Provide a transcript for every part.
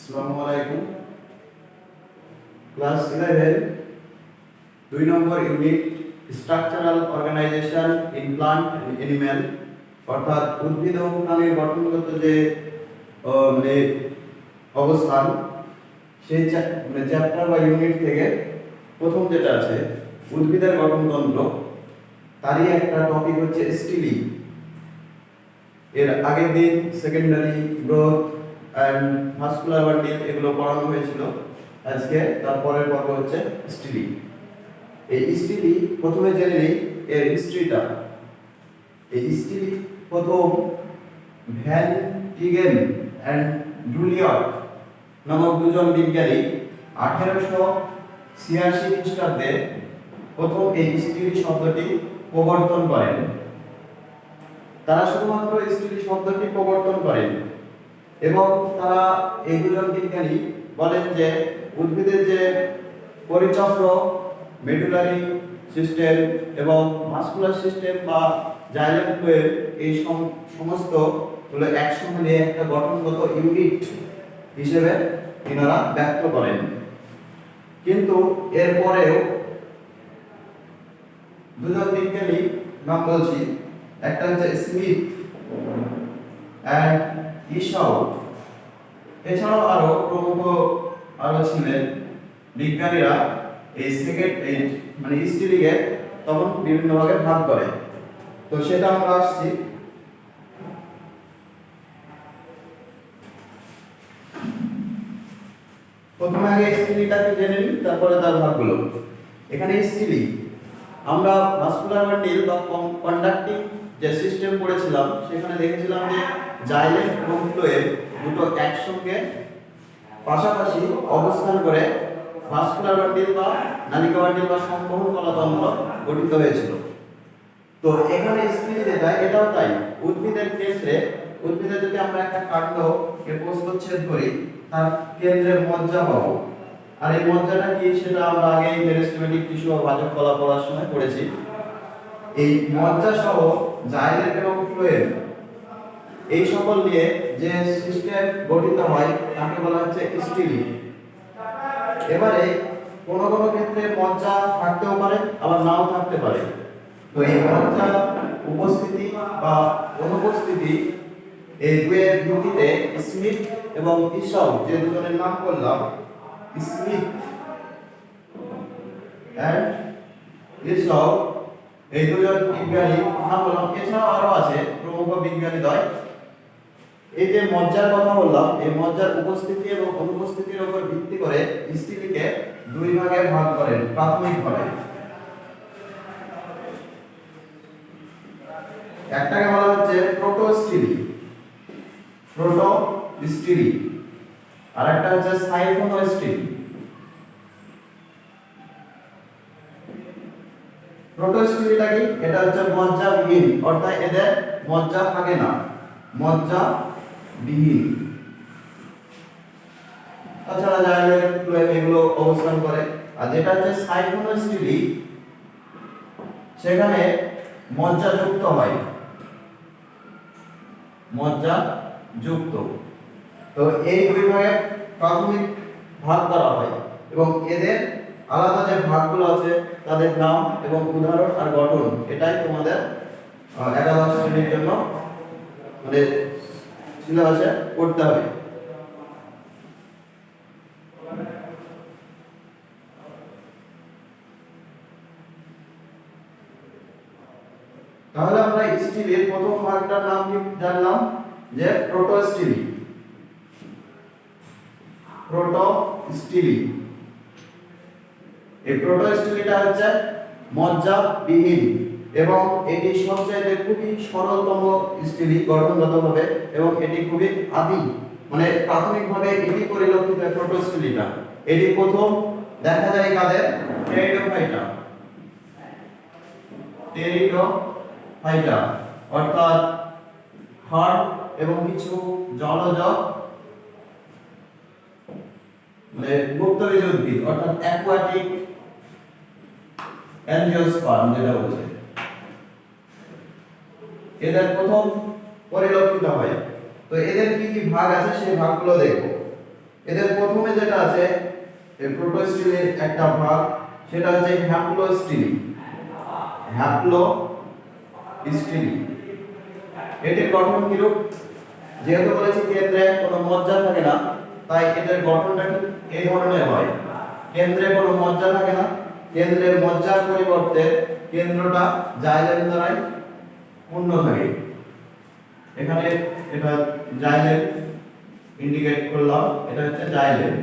আসসালামু আলাইকুম। Class 11 2 number unit structural organisation in plant and animal, অর্থাৎ উদ্ভিদ ও প্রাণীর গঠনগত যে মানে অবস্থান, সেই চ্যাপ্টার বা ইউনিট থেকে প্রথম যেটা আছে উদ্ভিদের গঠনতন্ত্র, তারই একটা টপিক হচ্ছে স্টিলি। এর আগের দিন secondary growth and vascular bundle এগুলো পড়ানো হয়েছিল। আজকে তারপরের পর্ব হচ্ছে স্টিলি। এই স্টিলি প্রথমে জেনে নিই এর হিস্ট্রিটা। এই স্টিলি প্রথম ভ্যান টিগেন অ্যান্ড জুলিয়ট নামক দুজন বিজ্ঞানী 1886 খ্রিস্টাব্দে প্রথম এই স্টিলি শব্দটি প্রবর্তন করেন। তারা শুধুমাত্র স্টিলি শব্দটি প্রবর্তন করেন এবং তারা এই দুজন বিজ্ঞানী বলেন যে উদ্ভিদের যে পরিচক্র, মেডুলারি সিস্টেম এবং ভাস্কুলার সিস্টেম বা জাইলেম ফ্লুইড, এই সমস্ত গুলো একসঙ্গে নিয়ে একটা গঠনগত ইউনিট হিসেবে এনারা ব্যক্ত করেন। কিন্তু এরপরেও দুজন বিজ্ঞানী নাম বলছি, একটা হচ্ছে স্মিথ অ্যান্ড ইশাও, এছাড়াও আরো প্রমুখ আরো ছিলেন বিজ্ঞানীরা। এই মানে স্টিলিকে তখন বিভিন্ন ভাগে ভাগ করে। তো সেটা আমরা আসছি। প্রথমে আগে স্টিলিটাকে জেনে নিই, তারপরে তার ভাগগুলো। এখানে স্টিলি আমরা ভাস্কুলার বান্ডিল বা কন্ডাক্টিং যে সিস্টেম পড়েছিলাম, সেখানে দেখেছিলাম যে জাইলেম এবং ফ্লোয়েম দুটো একসঙ্গে পাশাপাশি অবস্থান করে ভাস্কুলার বান্ডিল বা নালিকা বান্ডিল বা সংবহন কলাতন্ত্র গঠিত হয়েছিল। তো এখানে স্টিলি যেটা, এটাও তাই। উদ্ভিদের ক্ষেত্রে উদ্ভিদের যদি আমরা একটা কাণ্ডকে প্রস্থচ্ছেদ করি, তার কেন্দ্রে মজ্জা পাবো। আর এই মজ্জাটা কি সেটা আমরা আগে মেরিস্টেমেটিক টিস্যু বা বাচক কলা পড়ার সময় পড়েছি। এই মজ্জা সহ জাইলেম এবং ফ্লোয়েম এই সকল নিয়ে যে সিস্টেম গঠিত হয় তাকে বলা হচ্ছে স্টিলি। এবারে কোন কোন ক্ষেত্রে মজ্জা থাকতেও পারে, আবার নাও থাকতে পারে। তো এই মজ্জা উপস্থিতি বা অনুপস্থিতি এই দুয়ের ভিত্তিতে স্মিথ এবং ইশাও, যে দুজনের নাম করলাম, স্মিথ এন্ড ইশাও, এই দুজন বিজ্ঞানী নাম বললাম। এছাড়াও আরো আছে প্রমুখ বিজ্ঞানী দ্বয়। এই যে মজ্জার কথা বললাম, এই মজ্জার উপস্থিতি এবং অনুপস্থিতির উপর ভিত্তি করে স্টিলিকে দুই ভাগে ভাগ করেন প্রাথমিকভাবে। একটাকে বলা হচ্ছে প্রোটোস্টিলি, আর একটা হচ্ছে সাইফোনোস্টিলি। প্রোটোস্টিলিটা কি? এটা হচ্ছে মজ্জাবিহীন, অর্থাৎ এদের মজ্জা থাকে না, মজ্জাবিহীন। তাছাড়া জাইলেম ফ্লোয়েম এগুলো অবস্থান করে। আর যেটা হচ্ছে সাইফোনোস্টিলি, সেখানে মজ্জা যুক্ত হয়, মজ্জা যুক্ত। তো এই দুই ভাগে প্রাথমিক ভাগ করা হয় এবং এদের আলাদা যে ভাগগুলো আছে তাদের নাম এবং উদাহরণ আর গঠন, এটাই তোমাদের একাদশ শ্রেণীর জন্য মানে সিলেবাসে পড়তে হবে। তাহলে আমরা স্টিলের প্রথম ভাগটার নাম কি জানলাম, যে প্রোটোস্টিলি। এই প্রোটোস্টিলিটা হচ্ছে মজ্জাবিহীন এবং এটি সবচেয়ে খুবই সরলতম স্টিলি গঠনগতভাবে, এবং এটি খুবই আদি মানে প্রাথমিকভাবে এটি পরিলক্ষিত প্রোটোস্টিলিটা। এটি প্রথম দেখা যায় কাদের? টেরিডোফাইটা, অর্থাৎ হাড় এবং কিছু জলজ মানে মুক্তবীজ উদ্ভিদ, অর্থাৎ অ্যাকোয়াটিক অ্যাঞ্জিওস্পার্ম যেটা বলছে, এদের প্রথম পরিলক্ষিত হয়। তো এদের কি কি ভাগ আছে সেই ভাগগুলো দেখব। এদের প্রথমে যেটা আছে এই প্রোটোস্টিলের একটা ভাগ, সেটা হচ্ছে হ্যাপ্লোস্টিলি। হ্যাপ্লোস্টিলি এটির গঠন কিরূপ? যেহেতু বলেছি কেন্দ্রে কোনো মজ্জা থাকে না, তাই এদের গঠনটা ঠিক এই ধরনের হয়। কেন্দ্রে কোনো মজ্জা থাকে না, কেন্দ্রের মজ্জার পরিবর্তে কেন্দ্রটা জাইলেম দ্বারাই পূর্ণ থাকে। এখানে এটা জাইলেম ইন্ডিকেট করলাম, এটা হচ্ছে জাইলেম।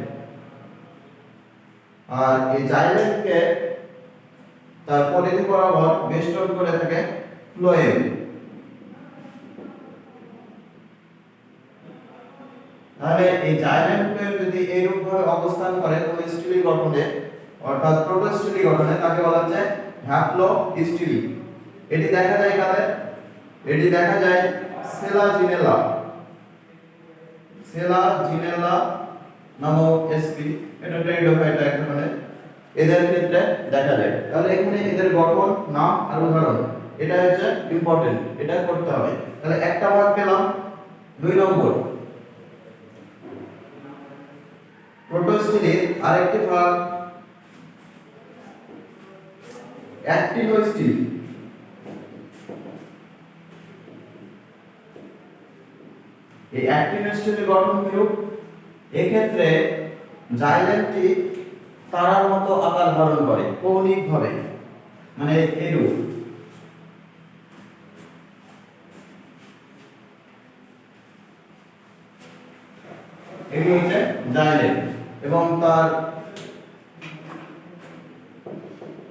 আর এই জাইলেমকে তার পরিধি বরাবর বেষ্টন করে থাকে ফ্লোয়েম। তাহলে এই জাইলেম ফ্লোয়েম যদি এইরূপ ভাবে অবস্থান করে কোন স্টিলি গঠনে, অর্থাৎ প্রোটোস্টিলি গঠনে, তাকে বলা হচ্ছে হ্যাপ্লোস্টিলি। এটি দেখা যায় কাদের? এটি দেখা যায় সেলাজিনেলা নামক এসপি, এটা টেরিডোফাইটা এক ধরনের, এদের ক্ষেত্রে দেখা যায়। তাহলে এখানে এদের গঠন, নাম আর উদাহরণ এটা হচ্ছে ইম্পর্টেন্ট, এটা করতে হবে। তাহলে একটা ভাগ পেলাম। 2 নম্বর, প্রোটোস্টিলির আরেকটি ভাগ অ্যাক্টিনোস্টিল। এই অ্যাক্টিনোস্টিলের গঠন কিরূপ? এক্ষেত্রে জাইলেমটি তারার মতো আকার ধারণ করে কৌণিক ভাবে, মানে এরূপ। এটি হচ্ছে জাইলেম এবং তার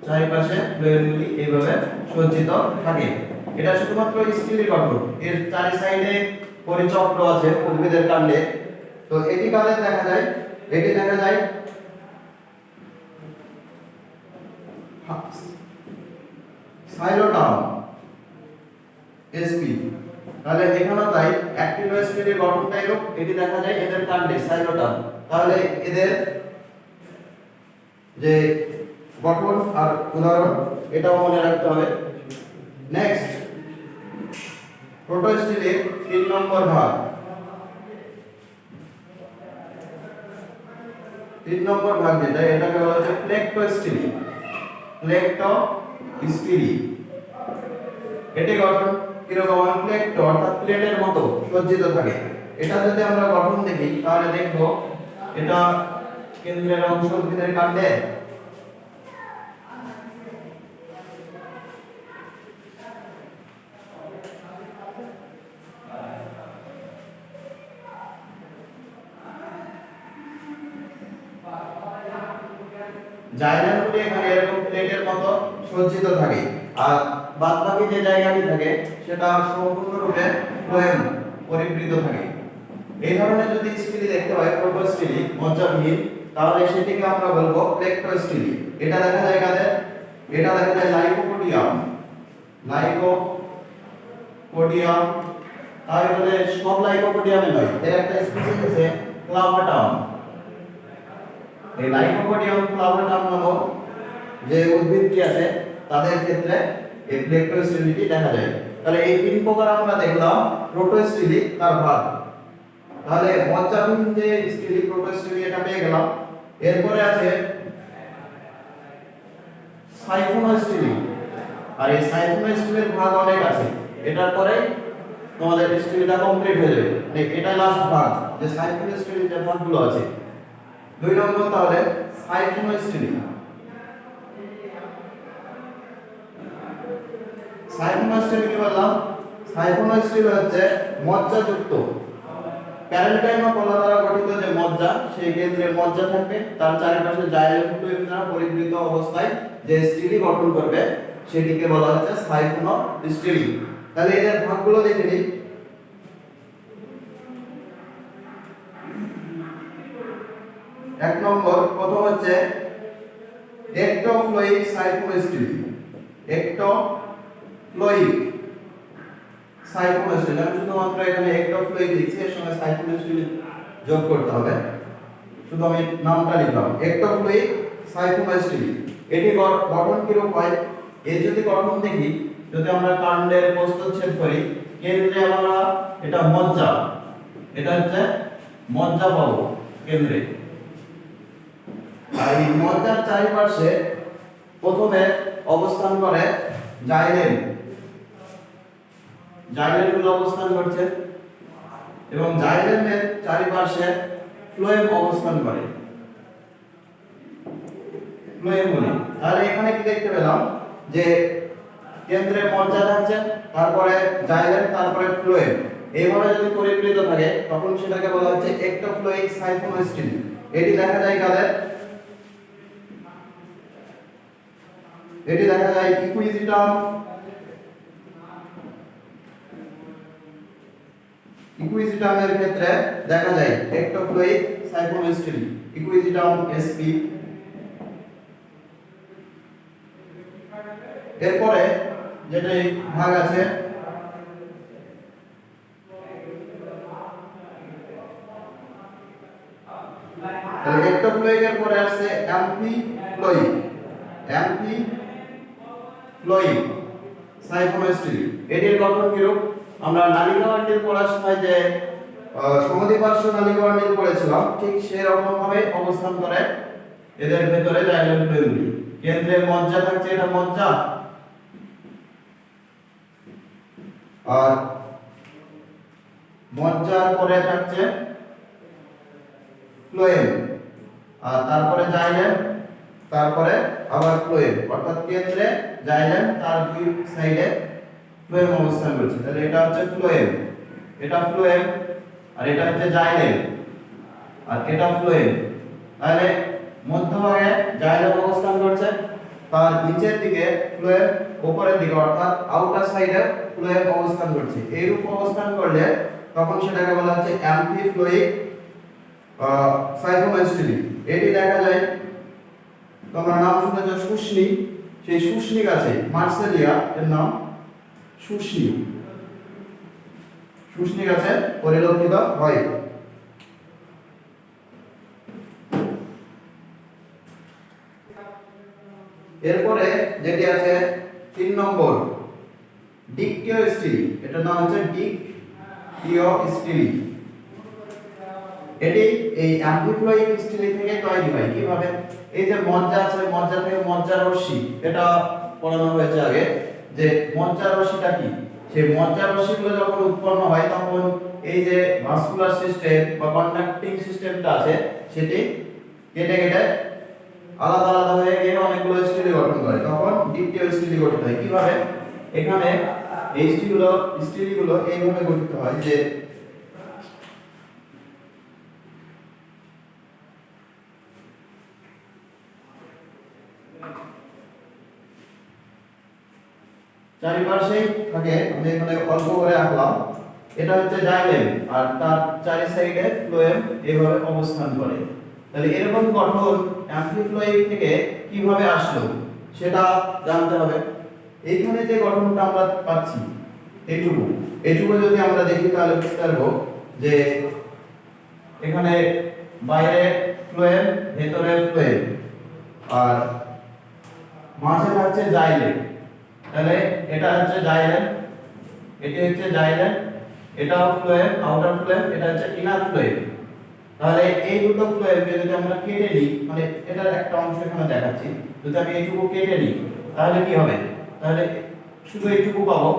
চারিপাশে ফ্লোয়েমগুলি এইভাবে সজ্জিত থাকে। এটা শুধুমাত্র স্টিলের গঠন, এর চারি সাইডে পরিচক্র আছে উদ্ভিদের কাণ্ডে। তো এটি কাদের দেখা যায়? এটি দেখা যায় সাইলোটাম এসপি। তাহলে এখানেও তাই, অ্যাক্টিনোস্টিলের গঠনটা এরূপ, এটি দেখা যায় এদের কাণ্ডে সাইলোটাম। তাহলে এদের যে গঠন আর উদাহরণ এটাও মনে রাখতে হবে। নেক্সট, প্রোটোস্টিলের 3 নম্বর ভাগ। 3 নম্বর ভাগ যেটা, এটাকে বলা হচ্ছে প্লেক্টোস্টিলি। এটি গঠন কিরকম? প্লেক্টো অর্থাৎ প্লেটের মতো সজ্জিত থাকে। এটা যদি আমরা গঠন দেখি তাহলে দেখব এটা কেন্দ্রের অংশ উদ্ভিদের কাণ্ডে, জাইলেমগুলি এখানে এরকম প্লেটের মতো সজ্জিত থাকে, আর বাদবাকি যে জায়গাটি থাকে সেটা সম্পূর্ণরূপে ফ্লোয়েম পরিবৃত থাকে। এই ধরনের যদি স্টিলি দেখতে হয় প্রোটোস্টিলি মজ্জাবিহীন, তাহলে সেটিকে আমরা বলবো প্লেক্টোস্টিলি। এটা দেখা যায় কাদের? এটা দেখা যায় লাইকোপোডিয়াম। তাহলে সব লাইকোপোডিয়ামে নয়, এর একটা স্পিসিস আছে ক্লাভাটাম। এই লাইকোপোডিয়াম ক্লাভাটাম নামক যে উদ্ভিদটি আছে তাদের ক্ষেত্রে এই প্লেক্টোস্টিলিটি দেখা যায়। তাহলে এই 3 প্রকার আমরা দেখলাম প্রোটোস্টিলি তার ভাগ। তাহলে মজ্জাবিহীন যে স্টিলি প্রোটোস্টিলি এটা পেয়ে গেলাম। এরপরে আছে সাইফোনোস্টিলি, আর এই সাইফোনোস্টিলের ভাগ অনেক আছে। এটার পরে তোমাদের স্টিলিটা কমপ্লিট হয়ে যাবে, এটা লাস্ট ভাগ যে সাইফোনোস্টিলির যে ভাগগুলো আছে। 2 নম্বর তাহলে সাইফোনোস্টিলি। সাইফোনোস্টিল কি বললাম? সাইফোনোস্টিল হচ্ছে মজ্জাযুক্ত প্যারেনকাইমা কলা দ্বারা গঠিত যে মজ্জা, সেই কেন্দ্রে মজ্জা থাকবে, তার চারিপাশে জাইলেম ফ্লোয়েম দ্বারা পরিবৃত অবস্থায় যে স্টিলি গঠন করবে সেটিকে বলা হচ্ছে সাইফোনোস্টিলি। তাহলে এদের ভাগগুলো দেখে নিই। এক নম্বর, প্রথম হচ্ছে একটোফ্লোইক সাইফোনোস্টিলি। একটোফ্লোইক সাইফোনোস্টিলি, আমি শুধুমাত্র এখানে একটোফ্লোইক লিখছি, এর সঙ্গে সাইফোনোস্টিলি যোগ করতে হবে, শুধু আমি নামটা লিখলাম একটোফ্লোইক সাইফোনোস্টিলি। এটি গঠন কিরূপ হয়? এর যদি গঠন দেখি, যদি আমরা কাণ্ডের প্রস্থচ্ছেদ করি, কেন্দ্রে আমরা এটা মজ্জা, এটা হচ্ছে মজ্জা পাবো। কেন্দ্রে। আর এই মজ্জার চারিপাশে প্রথমে অবস্থান করে জাইলেম, জাইলেমগুলো অবস্থান করছে এবং জাইলেমের চারিপাশে ফ্লোয়েম অবস্থান করে, ফ্লোয়েমগুলি। তাহলে এখানে কি দেখতে পেলাম যে কেন্দ্রে মজ্জা থাকছে, তারপরে জাইলেম, তারপরে ফ্লোয়েম। এইভাবে যদি পরিবৃত থাকে তখন সেটাকে বলা হচ্ছে এক্টোফ্লোয়িক সাইফোনোস্টিলি। এটি দেখা যায় কাদের? এটি দেখা যায় ইকুইজিটাম, ইকুইজিটামের ক্ষেত্রে দেখা যায় এক্টোফ্লোয়িক সাইফোনোস্টিলি, ইকুইজিটাম এসপি। এরপরে যেটা ভাগ আছে এক্টোফ্লোয়িক এর পরে আসছে অ্যাম্ফিফ্লোয়িক, অ্যাম্ফিফ্লোয়িক সাইফোনোস্টিলি। এটির গঠন কিরূপ? আমরা নালিকা বান্ডিল পড়ার সময় যে সমদ্বিপার্শ্ব নালিকা বান্ডিল পড়েছিলাম, ঠিক সেই রকম ভাবে অবস্থান করে এদের ভেতরে জাইলেম ফ্লোয়েমগুলি। কেন্দ্রে মজ্জা থাকছে, এটা মজ্জা, আর মজ্জার পরে থাকছে ফ্লোয়েম, আর তারপরে জাইলেম, তারপরে আবার ফ্লোয়েম, অর্থাৎ কেন্দ্রে জাইলেম, তার দুই সাইডে ফ্লোয়েম অবস্থান করছে। তাহলে এটা হচ্ছে ফ্লোয়েম, এটা ফ্লোয়েম, আর এটা হচ্ছে জাইলেম, আর এটা ফ্লোয়েম। তাহলে মধ্যভাগে জাইলেম অবস্থান করছে, তার নিচের দিকে ফ্লোয়েম, উপরের দিকে অর্থাৎ আউটার সাইডে ফ্লোয়েম অবস্থান করছে। এইরূপ অবস্থান করলে তখন সেটাকে বলা হচ্ছে অ্যাম্ফিফ্লোয়িক সাইফোনোস্টিলি। এটি দেখা যায়, তোমরা নাম শুনেছ শুষ্নি, সেই শুষ্নি গাছে মার্সেলিয়া এর নাম শুষ্নি, শুষ্নি গাছে পরিলক্ষিত হয়। এরপরে যেটি আছে 3 নম্বর ডিকটিওস্টিলি, এটার নাম হচ্ছে ডিকটিওস্টিলি। এটি এই অ্যাম্ফিফ্লোয়িক স্টিলি থেকে তৈরি হয়। কিভাবে? এই যে মজ্জা আছে, মজ্জা থেকে মজ্জা রশ্মি, এটা পড়ানো হয়েছে আগে যে মজ্জা রশ্মিটা কি। সেই মজ্জা রশ্মিগুলো যখন উৎপন্ন হয় তখন এই যে ভাস্কুলার সিস্টেম বা কন্ডাক্টিং সিস্টেমটা আছে সেটি কেটে কেটে আলাদা আলাদা হয়ে গিয়ে অনেকগুলো স্টিলি গঠন করে, তখন ডিকটিওস্টিলি গঠিত হয়। কিভাবে? এখানে এই স্টিলিগুলো এইভাবে গঠিত হয় যে চারিপাশেই থাকে, আমি এখানে অল্প করে আঁকলাম। এটা হচ্ছে জাইলেম, আর তার চারি সাইডে ফ্লোয়েম এইভাবে অবস্থান করে। তাহলে এরকম গঠন অ্যাম্ফিফ্লোয়িক থেকে কিভাবে আসলো সেটা জানতে হবে। এইখানে যে গঠনটা আমরা পাচ্ছি এইটুকু যদি আমরা দেখি তাহলে বুঝতে পারবো যে এখানে বাইরে ফ্লোয়েম, ভেতরে ফ্লোয়েম, আর মাঝে থাকছে জাইলেম। তাহলে এটা হচ্ছে জাইলেম, এটি হচ্ছে জাইলেম, এটাও ফ্লোয়েম, আউটার ফ্লোয়েম, এটা হচ্ছে ইনার ফ্লোয়েম। তাহলে এই দুটো ফ্লোয়েমকে যদি আমরা কেটে নিই, মানে এটার একটা অংশ এখানে দেখাচ্ছি, যদি আমি এইটুকু কেটে নিই তাহলে কি হবে? তাহলে শুধু এইটুকু পাবো।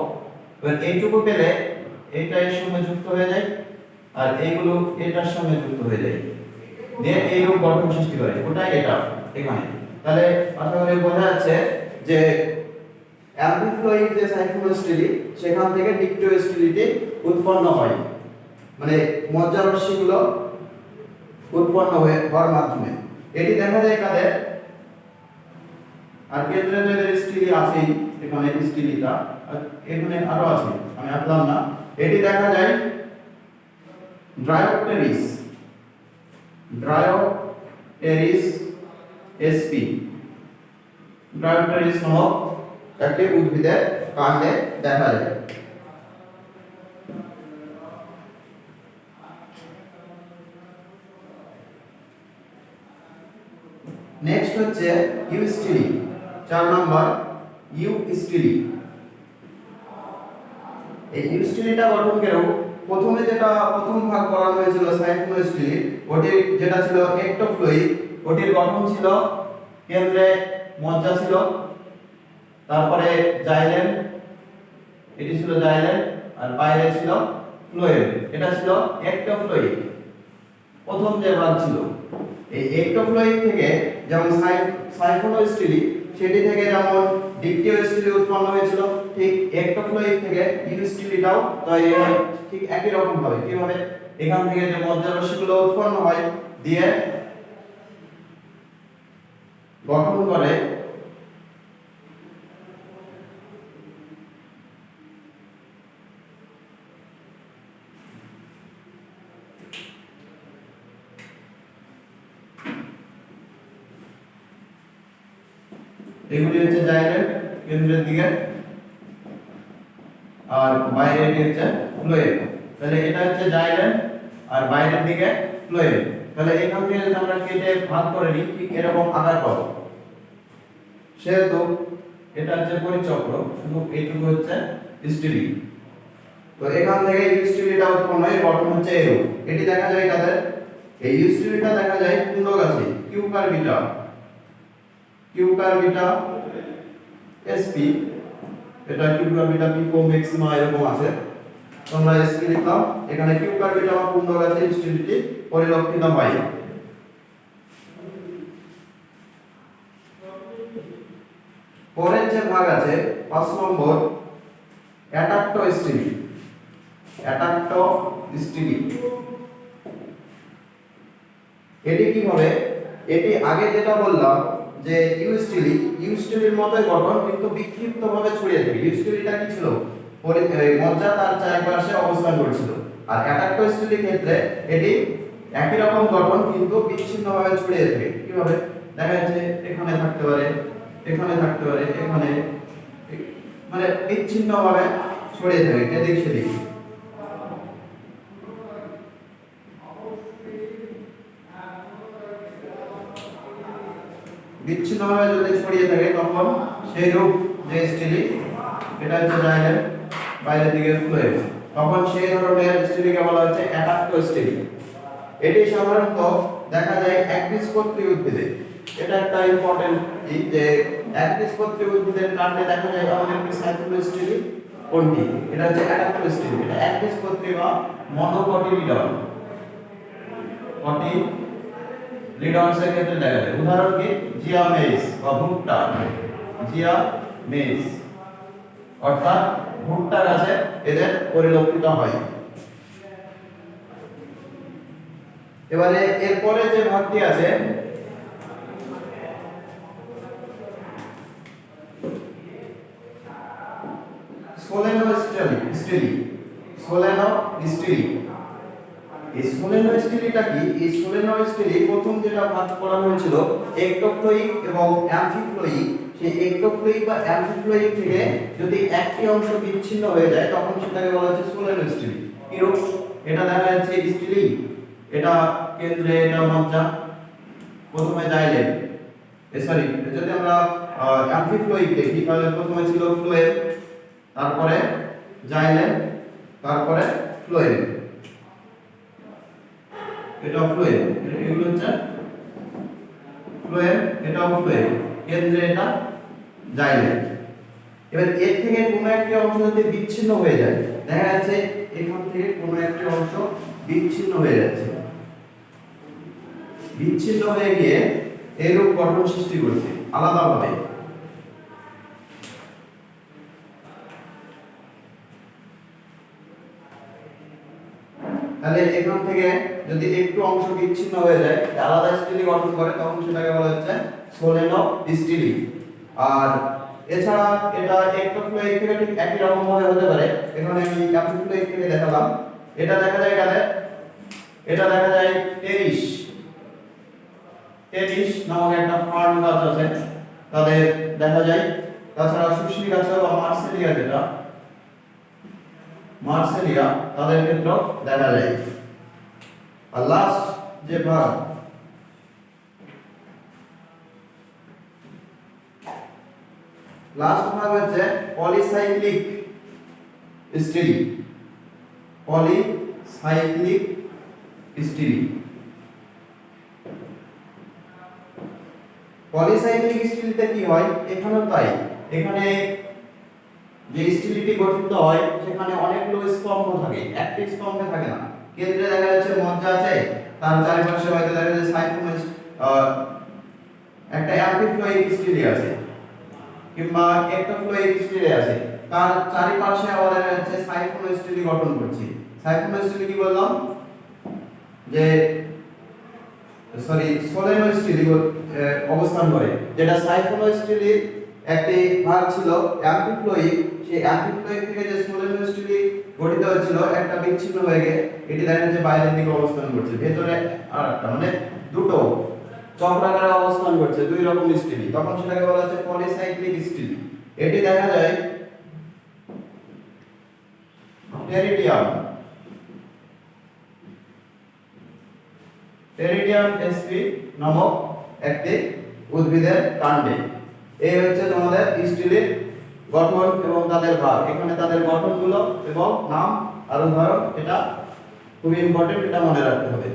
এবার এইটুকু পেলে এইটা এর সঙ্গে যুক্ত হয়ে যায়, আর এইগুলো এটার সঙ্গে যুক্ত হয়ে যায়, দিয়ে এইরূপ গঠন সৃষ্টি করে। ওটাই এটা এখানে। তাহলে আশা করি বোঝা যাচ্ছে যে অ্যাম্ফিফ্লোয়িক যে সাইফোনোস্টিলি সেখান থেকে ডিকটিওস্টিলিটি উৎপন্ন হয়, মানে মজ্জা রশ্মিগুলো উৎপন্ন হওয়ার মাধ্যমে। এটি দেখা যায় কাদের? আর কেন্দ্রে যে স্টিলি আছে, এখানে স্টিলিটা, আর এখানে আরো আছে, আমি আঁকলাম না। এটি দেখা যায় ড্রায়োপটেরিস, ড্রায়োপটেরিস এসপি, ড্রায়োপটেরিস নামক একটি উদ্ভিদের কাণ্ডে দেখা যায়। নেক্সট হচ্ছে ইউস্টিলি, 4 নম্বর ইউস্টিলি। এই ইউস্টিলিটা গঠন কেরকম? প্রথমে যেটা প্রথম ভাগ করানো হয়েছিল সাইফোনোস্টিলি, ওটির যেটা ছিল একটোফ্লুইড, ওটির গঠন ছিল কেন্দ্রে মজ্জা ছিল, তারপরে জাইলেম, এটি ছিল জাইলেম, আর বাইরে ছিল ফ্লোয়েম, এটা ছিল একটোফ্লুইড। প্রথম যে ভাগ ছিল এই একটোফ্লুইড থেকে যেমন সাইফোনোস্টিলি, সেটি থেকে যেমন ডিকটিওস্টিলি উৎপন্ন হয়েছিল, ঠিক একটোফ্লুইড থেকে ইউস্টিলিটাও তৈরি হয় ঠিক একই রকম ভাবে। কিভাবে? এখান থেকে যে মজ্জা রশ্মিগুলো উৎপন্ন হয় দিয়ে গঠন করে এগুলি হচ্ছে জাইলেম কেন্দ্রের দিকে, আর বাইরের দিকে হচ্ছে ফ্লোয়েম। তাহলে এটা হচ্ছে জাইলেম আর বাইরের দিকে ফ্লোয়েম। তাহলে এখান থেকে যদি আমরা কেটে ভাগ করে নিই, ঠিক এরকম আকার পাবো। সেহেতু এটা হচ্ছে পরিচক্র, শুধু এইটুকু হচ্ছে স্টিলি। তো এখান থেকে স্টিলিটা উৎপন্ন হয়, গঠন হচ্ছে এরূপ। এটি দেখা যায় কাদের? এই স্টিলিটা দেখা যায় কুন্ড গাছে, কিউকারবিটা, কিউকারবিটা এসপি, এটা কিউকারবিটা পিকো ম্যাক্সিমা এরকম আছে, তোমরা এসপি লিখলাম। এখানে কিউকারবিটা বা কুন্ড গাছে স্টিলিটি পরিলক্ষিত হয়। পরের যে ভাগ আছে 5 নম্বর, অ্যাটাক্টোস্টিলি, অ্যাটাক্টোস্টিলি। এটি কি হবে? এটি আগে যেটা বললাম যে ইউস্টিলি, ইউস্টিলির মতোই গঠন কিন্তু বিক্ষিপ্তভাবে ছড়িয়ে থাকে। ইউস্টিলিটা কি ছিল? মজ্জা তার চারপাশে অবস্থান করছিল। আর অ্যাটাক্টোস্টিলির ক্ষেত্রে এটি একই রকম গঠন কিন্তু বিচ্ছিন্নভাবে ছড়িয়ে থাকে। কিভাবে? দেখা যাচ্ছে এখানে থাকতে পারে, এখানে থাকতে পারে, এখানে, মানে বিচ্ছিন্নভাবে ছড়িয়ে থাকে এদিক সেদিক। বিচ্ছিন্নভাবে যদি ছড়িয়ে থাকে তখন সেই রূপ যে স্টিলি, এটা হচ্ছে জাইলেম, বাইরের দিকে ফ্লোয়েম, তখন সেই ধরনের স্টিলিকে বলা হচ্ছে অ্যাটাক্টোস্টিলি। এটি সাধারণত দেখা যায় একবীজপত্রী উদ্ভিদে। এটা একটা ইম্পর্টেন্ট যে একবীজপত্রী উদ্ভিদের কাণ্ডে দেখা যায় এমন একটি সাইক্লোস্টিলি। কোনটি? এটা হচ্ছে অ্যাটাক্টোস্টিলি। এটা একবীজপত্রী বা মনোকটিলিডন, লিডনসের ক্ষেত্রে দেখা যায়। উদাহরণ কি? জিয়া মেইস বা ভুট্টা, জিয়া মেইস অর্থাৎ ভুট্টা গাছে এদের পরিলক্ষিত হয়। এবারে এরপরে যে ভাগটি আছে সোলেনোস্টিলি, সোলেনোস্টিলি। এই সোলেনোস্টিলিটা কি? এই সোলেনোস্টিলি প্রথম যেটা ভাগ করা হয়েছিল একটোফ্লোইক এবং অ্যামফিফ্লোইক। সেই একটোফ্লোইক বা অ্যামফিফ্লোইক থেকে যদি একটি অংশ বিচ্ছিন্ন হয়ে যায় তখন সেটাকে বলা হচ্ছে সোলেনোস্টিলি। কিরূপ? এটা দেখা যাচ্ছে স্টিলি, এটা কেন্দ্রে, এটা মজ্জা, প্রথমে জাইলেম, সরি যদি আমরা অ্যামফিফ্লোইক দেখি তাহলে প্রথমে ছিল ফ্লোয়েম, তারপরে জাইলেম, তারপরে ফ্লোয়েম, এটা ফ্লোয়েম, এগুলো হচ্ছে ফ্লোয়েম, এটাও ফ্লোয়েম, কেন্দ্রে এটা জাইলেম। এবার এর থেকে কোনো একটি অংশ যদি বিচ্ছিন্ন হয়ে যায়, দেখা যাচ্ছে এখান থেকে কোনো একটি অংশ বিচ্ছিন্ন হয়ে যাচ্ছে, বিচ্ছিন্ন হয়ে গিয়ে এরূপ গঠন সৃষ্টি করছে আলাদাভাবে। তাহলে এখান থেকে যদি একটু অংশ বিচ্ছিন্ন হয়ে যায়, আলাদা স্টিলি গঠন করে, তখন সেটাকে বলা হচ্ছে সোলেনোস্টিলি। আর এছাড়া এটা একটোফ্লোইক থেকে ঠিক একই রকম ভাবে হতে পারে। এখানে আমি অ্যামফিফ্লোইক থেকে দেখালাম। এটা দেখা যায় কাদের? এটা দেখা যায় টেরিস, টেরিস নামক একটা ফার্ন গাছ আছে, তাদের দেখা যায়। তাছাড়া সুশি গাছ বা মার্সেলিয়া, যেটা মার্সেলিয়া, তাদের ক্ষেত্রেও দেখা যায়। আর লাস্ট যে ভাগ, লাস্ট ভাগ হচ্ছে পলিসাইক্লিক স্টিলি। Polycyclic steel. পলিসাইক্লিক স্টিলতে কি হয়, এখানেও তাই, এখানে যে স্টিলটি গঠিত হয় সেখানে অনেকগুলো স্তম্ভ থাকে, একটি স্তম্ভে থাকে না। কেন্দ্রে দেখা যাচ্ছে মজ্জা আছে, তার চারিপাশে হয়তো দেখা যাচ্ছে সাইফন একটা অ্যান্টিফ্লোয়িক স্টিল আছে কিংবা এক্টোফ্লোয়িক স্টিল আছে, তার চারিপাশে আবার দেখা যাচ্ছে সাইফন স্টিল গঠন করছে। সাইফন স্টিল কি বললাম যে সোলেনো স্টিল অবস্থান করে, যেটা সাইফন স্টিলের একটি ভাগ ছিল অ্যান্টিফ্লোয়িক, সেই অ্যান্টিফ্লোয়িক থেকে যে সোলেনো স্টিল গঠিত হয়েছিল একটা বিচ্ছিন্ন হয়ে গিয়ে এটি দেখা যাচ্ছে বাইরের দিকে অবস্থান করছে, ভেতরে আরেকটা মানে দুটো চক্রাকারে অবস্থান করছে, দুই রকম স্টিল, তখন সেটাকে বলা হচ্ছে পলিসাইক্লিক স্টিল। এটি দেখা যায় টেরিডিয়াম sp নামক একটি উদ্ভিদের কাণ্ডে। এই হচ্ছে তোমাদের স্টিলের গঠন এবং তাদের ভাগ, এখানে তাদের গঠনগুলো এবং নাম আর উদাহরণ, এটা খুবই ইম্পর্টেন্ট, এটা মনে রাখতে হবে।